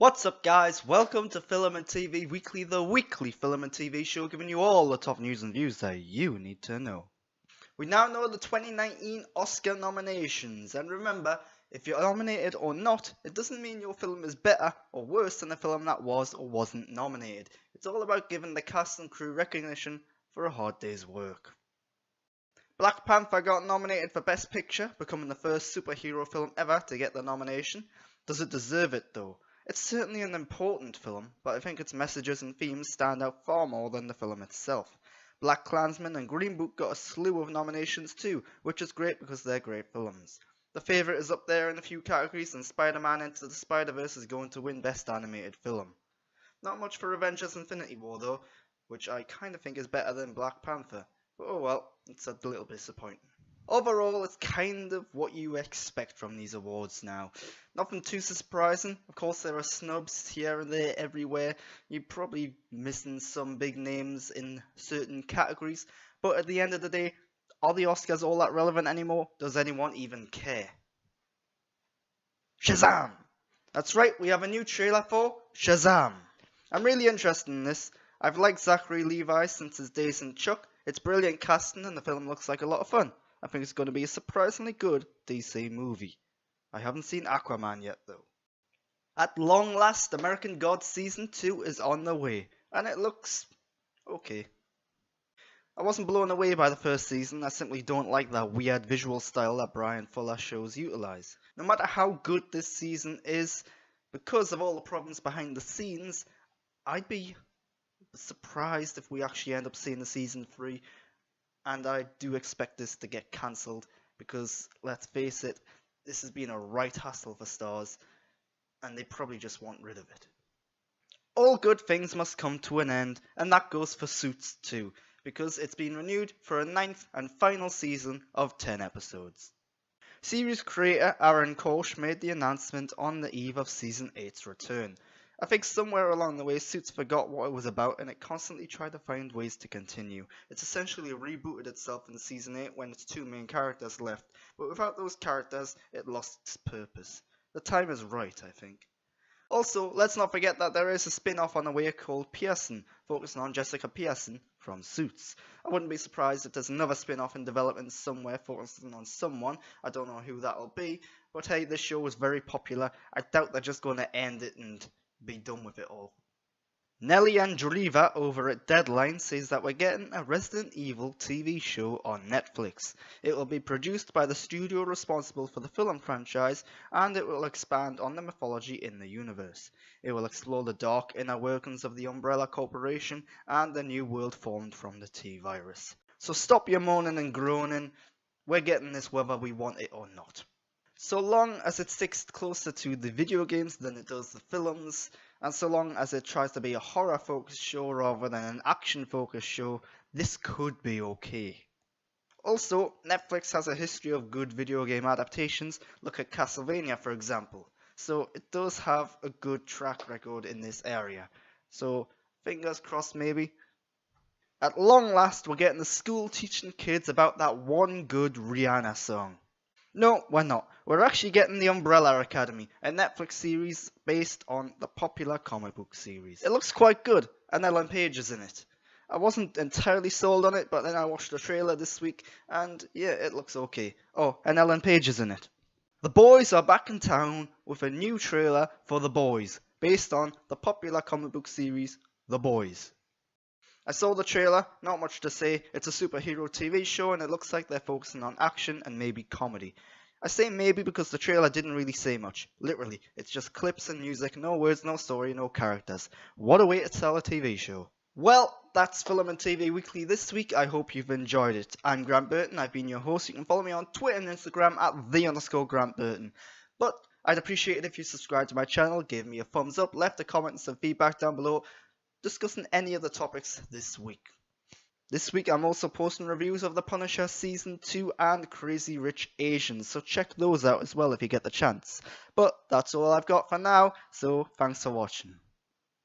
What's up guys, welcome to Filament TV Weekly, the weekly film and TV show giving you all the top news and views that you need to know. We now know the 2019 Oscar nominations, and remember, if you're nominated or not, it doesn't mean your film is better or worse than the film that was or wasn't nominated. It's all about giving the cast and crew recognition for a hard day's work. Black Panther got nominated for Best Picture, becoming the first superhero film ever to get the nomination. Does it deserve it though? It's certainly an important film, but I think its messages and themes stand out far more than the film itself. BlacKkKlansman and Green Book got a slew of nominations too, which is great because they're great films. The Favourite is up there in a few categories, and Spider-Man Into the Spider-Verse is going to win Best Animated Film. Not much for Avengers Infinity War though, which I kind of think is better than Black Panther, but oh well, it's a little disappointing. Overall, it's kind of what you expect from these awards now. Nothing too surprising. Of course, there are snubs here and there everywhere. You're probably missing some big names in certain categories. But at the end of the day, are the Oscars all that relevant anymore? Does anyone even care? Shazam! That's right, we have a new trailer for Shazam. I'm really interested in this. I've liked Zachary Levi since his days in Chuck. It's brilliant casting and the film looks like a lot of fun. I think it's going to be a surprisingly good DC movie. I haven't seen Aquaman yet though. At long last, American Gods Season 2 is on the way, and it looks okay. I wasn't blown away by the first season. I simply don't like that weird visual style that Bryan Fuller shows utilize. No matter how good this season is, because of all the problems behind the scenes, I'd be surprised if we actually end up seeing the season 3. And I do expect this to get cancelled because, let's face it, this has been a right hassle for Starz and they probably just want rid of it. All good things must come to an end, and that goes for Suits too, because it's been renewed for a 9th and final season of 10 episodes. Series creator Aaron Korsh made the announcement on the eve of Season 8's return. I think somewhere along the way Suits forgot what it was about and it constantly tried to find ways to continue. It's essentially rebooted itself in Season 8 when its 2 main characters left, but without those characters it lost its purpose. The time is right, I think. Also, let's not forget that there is a spin-off on the way called Pearson, focusing on Jessica Pearson from Suits. I wouldn't be surprised if there's another spin-off in development somewhere focusing on someone. I don't know who that'll be, but hey, this show was very popular. I doubt they're just going to end it and be done with it all. Nelly Andreeva over at Deadline says that we're getting a Resident Evil TV show on Netflix. It will be produced by the studio responsible for the film franchise, and it will expand on the mythology in the universe. It will explore the dark inner workings of the Umbrella Corporation and the new world formed from the T-Virus. So stop your moaning and groaning. We're getting this whether we want it or not. So long as it sticks closer to the video games than it does the films, and so long as it tries to be a horror-focused show rather than an action-focused show, this could be okay. Also, Netflix has a history of good video game adaptations. Look at Castlevania, for example. So it does have a good track record in this area. So fingers crossed maybe. At long last, we're getting the school teaching kids about that one good Rihanna song. No, we're not. We're actually getting The Umbrella Academy, a Netflix series based on the popular comic book series. It looks quite good, and Ellen Page is in it. I wasn't entirely sold on it, but then I watched the trailer this week, and yeah, it looks okay. Oh, and Ellen Page is in it. The Boys are back in town with a new trailer for The Boys, based on the popular comic book series The Boys. I saw the trailer, not much to say. It's a superhero TV show and it looks like they're focusing on action and maybe comedy. I say maybe because the trailer didn't really say much. Literally, it's just clips and music, no words, no story, no characters. What a way to sell a TV show. Well, that's Filament TV Weekly this week. I hope you've enjoyed it. I'm Grant Burton, I've been your host. You can follow me on Twitter and Instagram at @the_Grant Burton. But I'd appreciate it if you subscribe to my channel, gave me a thumbs up, left a comment and some feedback down below, discussing any of the topics this week. This week I'm also posting reviews of The Punisher Season 2 and Crazy Rich Asians, so check those out as well if you get the chance. But that's all I've got for now, so thanks for watching.